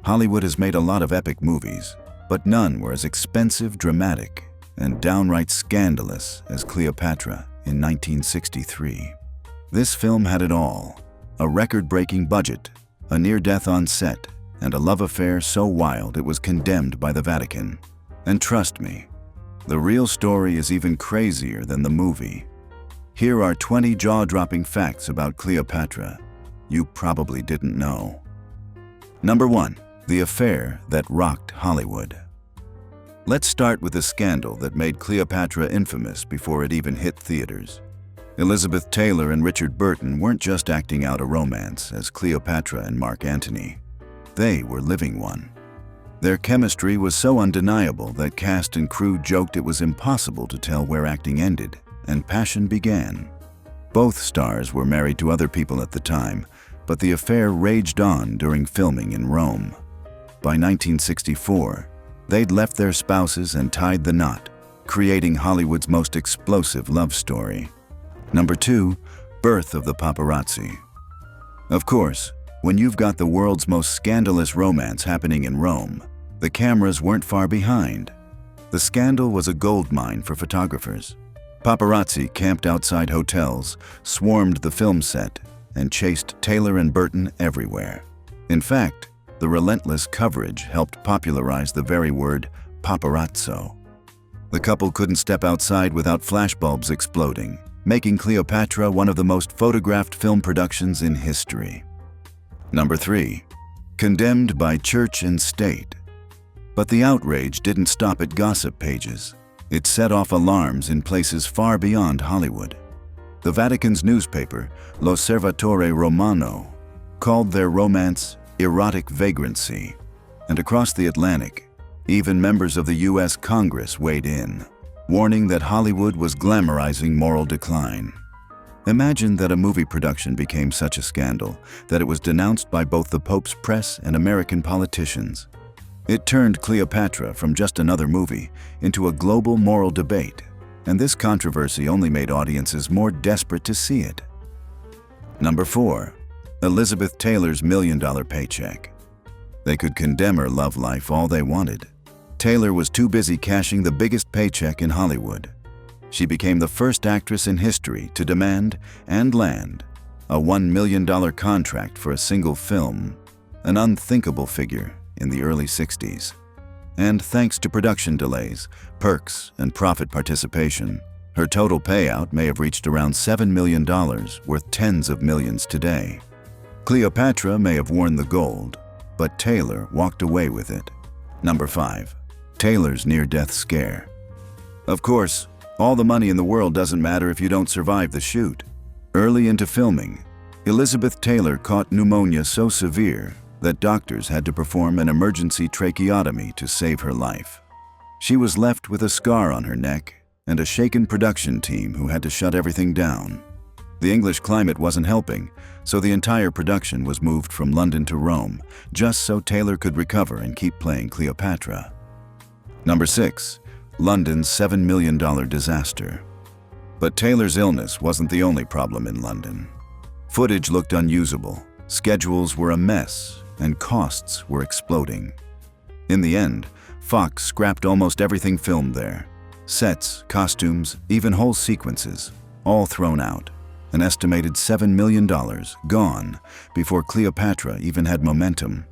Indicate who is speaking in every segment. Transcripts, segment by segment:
Speaker 1: Hollywood has made a lot of epic movies, but none were as expensive, dramatic, and downright scandalous as Cleopatra in 1963. This film had it all: a record-breaking budget, a near-death on set, and a love affair so wild it was condemned by the Vatican. And trust me, the real story is even crazier than the movie. Here are 20 jaw-dropping facts about Cleopatra you probably didn't know. Number 1. The affair that rocked Hollywood. Let's start with the scandal that made Cleopatra infamous before it even hit theaters. Elizabeth Taylor and Richard Burton weren't just acting out a romance as Cleopatra and Mark Antony. They were living one. Their chemistry was so undeniable that cast and crew joked it was impossible to tell where acting ended and passion began. Both stars were married to other people at the time, but the affair raged on during filming in Rome. By 1964, they'd left their spouses and tied the knot, creating Hollywood's most explosive love story. Number 2. Birth of the paparazzi. Of course, when you've got the world's most scandalous romance happening in Rome, the cameras weren't far behind. The scandal was a goldmine for photographers. Paparazzi camped outside hotels, swarmed the film set, and chased Taylor and Burton everywhere. In fact, the relentless coverage helped popularize the very word paparazzo. The couple couldn't step outside without flashbulbs exploding, making Cleopatra one of the most photographed film productions in history. Number 3. Condemned by church and state. But the outrage didn't stop at gossip pages. It set off alarms in places far beyond Hollywood. The Vatican's newspaper, L'Osservatore Romano, called their romance erotic vagrancy, and across the Atlantic, even members of the U.S. Congress weighed in, warning that Hollywood was glamorizing moral decline. Imagine that a movie production became such a scandal that it was denounced by both the Pope's press and American politicians. It turned Cleopatra from just another movie into a global moral debate, and this controversy only made audiences more desperate to see it. Number 4. Elizabeth Taylor's million-dollar paycheck. They could condemn her love life all they wanted. Taylor was too busy cashing the biggest paycheck in Hollywood. She became the first actress in history to demand and land a $1 million contract for a single film, an unthinkable figure in the early 60s. And thanks to production delays, perks, and profit participation, her total payout may have reached around $7 million, worth tens of millions today. Cleopatra may have worn the gold, but Taylor walked away with it. Number 5. Taylor's near-death scare. Of course, all the money in the world doesn't matter if you don't survive the shoot. Early into filming, Elizabeth Taylor caught pneumonia so severe that doctors had to perform an emergency tracheotomy to save her life. She was left with a scar on her neck and a shaken production team who had to shut everything down. The English climate wasn't helping, so the entire production was moved from London to Rome, just so Taylor could recover and keep playing Cleopatra. Number 6. London's $7 million disaster. But Taylor's illness wasn't the only problem in London. Footage looked unusable, schedules were a mess, and costs were exploding. In the end, Fox scrapped almost everything filmed there. Sets, costumes, even whole sequences, all thrown out. An estimated $7 million gone before Cleopatra even had momentum.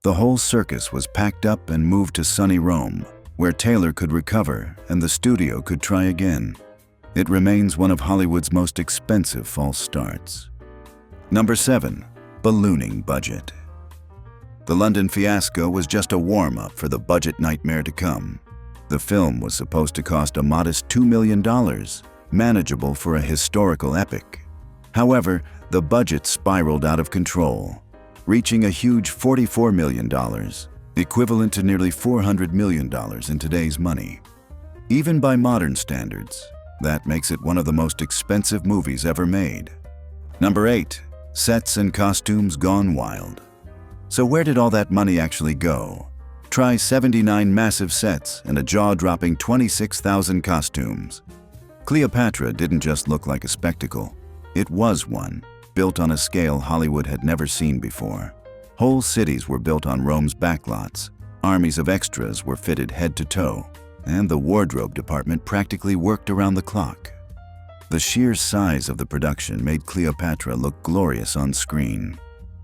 Speaker 1: The whole circus was packed up and moved to sunny Rome, where Taylor could recover and the studio could try again. It remains one of Hollywood's most expensive false starts. Number 7. Ballooning budget. The London fiasco was just a warm-up for the budget nightmare to come. The film was supposed to cost a modest $2 million, manageable for a historical epic. However, the budget spiraled out of control, reaching a huge $44 million, equivalent to nearly $400 million in today's money. Even by modern standards, that makes it one of the most expensive movies ever made. Number 8. Sets and costumes gone wild. So where did all that money actually go? Try 79 massive sets and a jaw-dropping 26,000 costumes. Cleopatra didn't just look like a spectacle. It was one, built on a scale Hollywood had never seen before. Whole cities were built on Rome's backlots, armies of extras were fitted head to toe, and the wardrobe department practically worked around the clock. The sheer size of the production made Cleopatra look glorious on screen,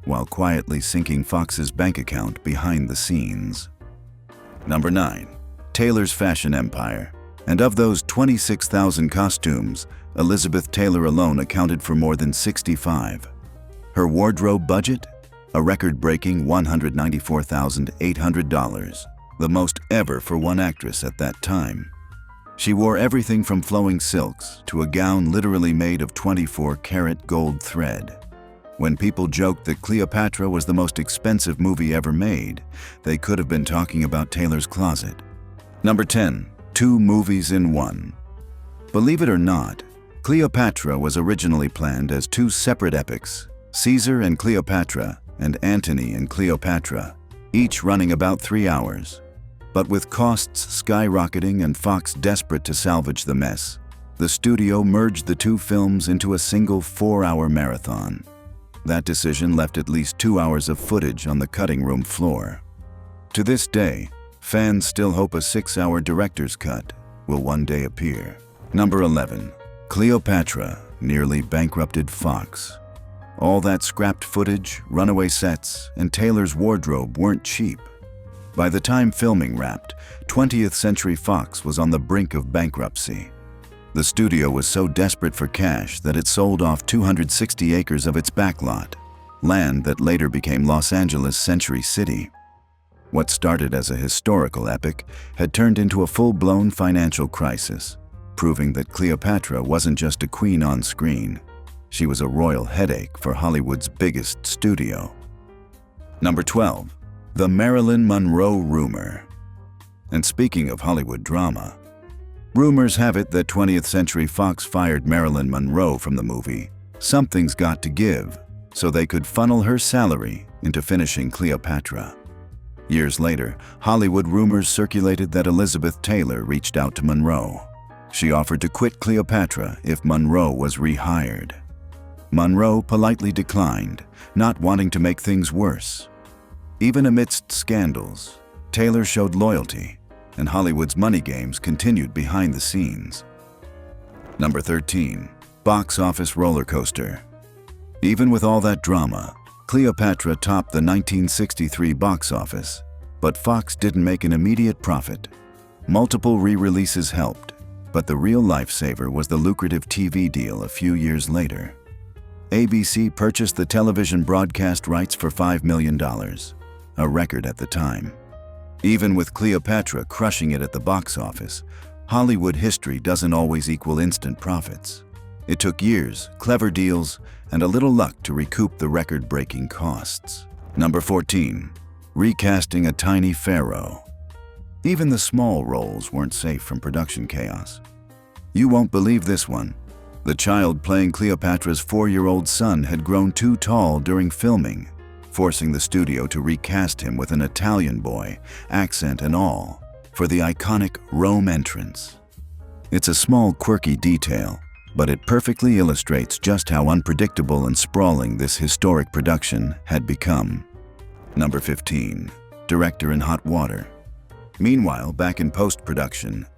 Speaker 1: while quietly sinking Fox's bank account behind the scenes. Number 9. Taylor's fashion empire. And of those 26,000 costumes, Elizabeth Taylor alone accounted for more than 65. Her wardrobe budget? A record-breaking $194,800, the most ever for one actress at that time. She wore everything from flowing silks to a gown literally made of 24-karat gold thread. When people joked that Cleopatra was the most expensive movie ever made, they could have been talking about Taylor's closet. Number 10. 2 movies in one. Believe it or not, Cleopatra was originally planned as 2 separate epics, Caesar and Cleopatra and Antony and Cleopatra, each running about 3 hours. But with costs skyrocketing and Fox desperate to salvage the mess, the studio merged the 2 films into a single 4-hour marathon. That decision left at least 2 hours of footage on the cutting room floor. To this day, fans still hope a 6-hour director's cut will one day appear. Number 11. Cleopatra nearly bankrupted Fox. All that scrapped footage, runaway sets, and Taylor's wardrobe weren't cheap. By the time filming wrapped, 20th Century Fox was on the brink of bankruptcy. The studio was so desperate for cash that it sold off 260 acres of its backlot, land that later became Los Angeles Century City. What started as a historical epic had turned into a full-blown financial crisis, proving that Cleopatra wasn't just a queen on screen. She was a royal headache for Hollywood's biggest studio. Number 12. The Marilyn Monroe rumor. And speaking of Hollywood drama, rumors have it that 20th Century Fox fired Marilyn Monroe from the movie Something's Got to Give, so they could funnel her salary into finishing Cleopatra. Years later, Hollywood rumors circulated that Elizabeth Taylor reached out to Monroe. She offered to quit Cleopatra if Monroe was rehired. Monroe politely declined, not wanting to make things worse. Even amidst scandals, Taylor showed loyalty, and Hollywood's money games continued behind the scenes. Number 13. Box office roller coaster. Even with all that drama, Cleopatra topped the 1963 box office, but Fox didn't make an immediate profit. Multiple re-releases helped, but the real lifesaver was the lucrative TV deal a few years later. ABC purchased the television broadcast rights for $5 million, a record at the time. Even with Cleopatra crushing it at the box office, Hollywood history doesn't always equal instant profits. It took years, clever deals, and a little luck to recoup the record-breaking costs. Number 14. Recasting a tiny pharaoh. Even the small roles weren't safe from production chaos. You won't believe this one. The child playing Cleopatra's 4-year-old son had grown too tall during filming, forcing the studio to recast him with an Italian boy, accent and all, for the iconic Rome entrance. It's a small, quirky detail, but it perfectly illustrates just how unpredictable and sprawling this historic production had become. Number 15. Director in hot water. Meanwhile, back in post-production,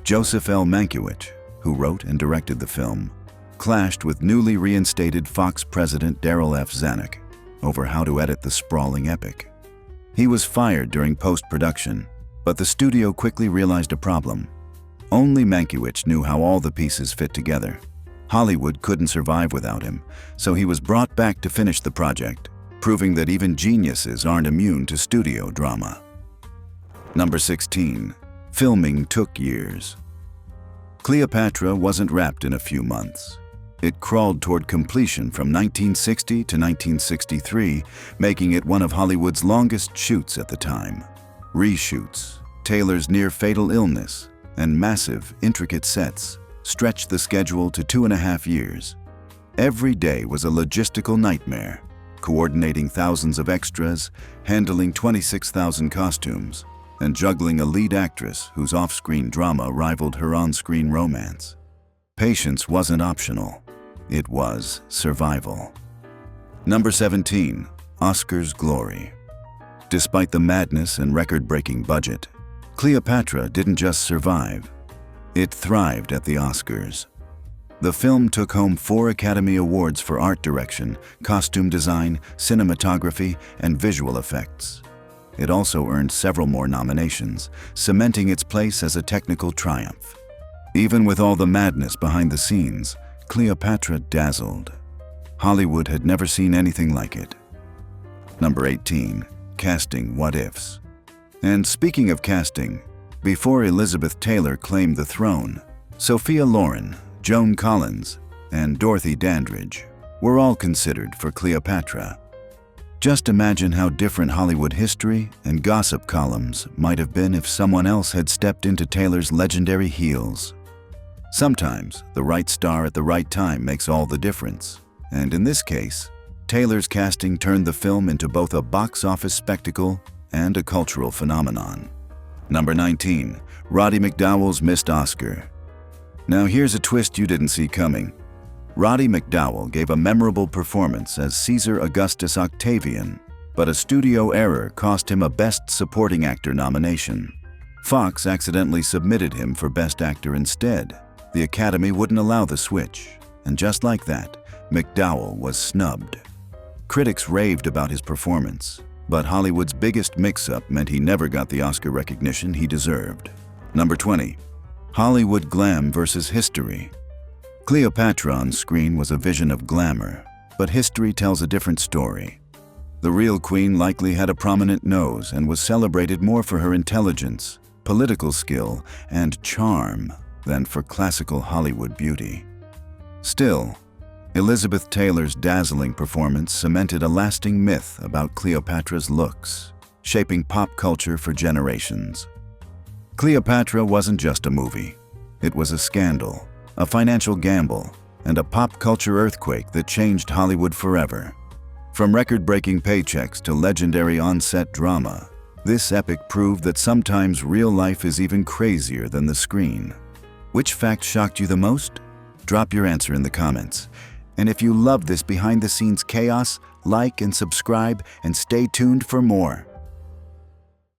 Speaker 1: Joseph L. Mankiewicz, who wrote and directed the film, clashed with newly reinstated Fox president Darryl F. Zanuck over how to edit the sprawling epic. He was fired during post-production, but the studio quickly realized a problem. Only Mankiewicz knew how all the pieces fit together. Hollywood couldn't survive without him, so he was brought back to finish the project, proving that even geniuses aren't immune to studio drama. Number 16. Filming took years. Cleopatra wasn't wrapped in a few months. It crawled toward completion from 1960 to 1963, making it one of Hollywood's longest shoots at the time. Reshoots, Taylor's near-fatal illness, and massive, intricate sets stretched the schedule to 2.5 years. Every day was a logistical nightmare, coordinating thousands of extras, handling 26,000 costumes, and juggling a lead actress whose off-screen drama rivaled her on-screen romance. Patience wasn't optional. It was survival. Number 17. Oscar's glory. Despite the madness and record-breaking budget, Cleopatra didn't just survive. It thrived at the Oscars. The film took home 4 Academy Awards for art direction, costume design, cinematography, and visual effects. It also earned several more nominations, cementing its place as a technical triumph. Even with all the madness behind the scenes, Cleopatra dazzled. Hollywood had never seen anything like it. Number 18. Casting what-ifs. And speaking of casting, before Elizabeth Taylor claimed the throne, Sophia Loren, Joan Collins, and Dorothy Dandridge were all considered for Cleopatra. Just imagine how different Hollywood history and gossip columns might have been if someone else had stepped into Taylor's legendary heels. Sometimes, the right star at the right time makes all the difference. And in this case, Taylor's casting turned the film into both a box office spectacle and a cultural phenomenon. Number 19. Roddy McDowall's missed Oscar. Now here's a twist you didn't see coming. Roddy McDowall gave a memorable performance as Caesar Augustus Octavian, but a studio error cost him a Best Supporting Actor nomination. Fox accidentally submitted him for Best Actor instead. The Academy wouldn't allow the switch, and just like that, McDowall was snubbed. Critics raved about his performance, but Hollywood's biggest mix-up meant he never got the Oscar recognition he deserved. Number 20. Hollywood glam versus history. Cleopatra on screen was a vision of glamour, but history tells a different story. The real queen likely had a prominent nose and was celebrated more for her intelligence, political skill, and charm than for classical Hollywood beauty. Still, Elizabeth Taylor's dazzling performance cemented a lasting myth about Cleopatra's looks, shaping pop culture for generations. Cleopatra wasn't just a movie. It was a scandal, a financial gamble, and a pop culture earthquake that changed Hollywood forever. From record-breaking paychecks to legendary on-set drama, this epic proved that sometimes real life is even crazier than the screen. Which fact shocked you the most? Drop your answer in the comments. And if you love this behind-the-scenes chaos, like and subscribe and stay tuned for more.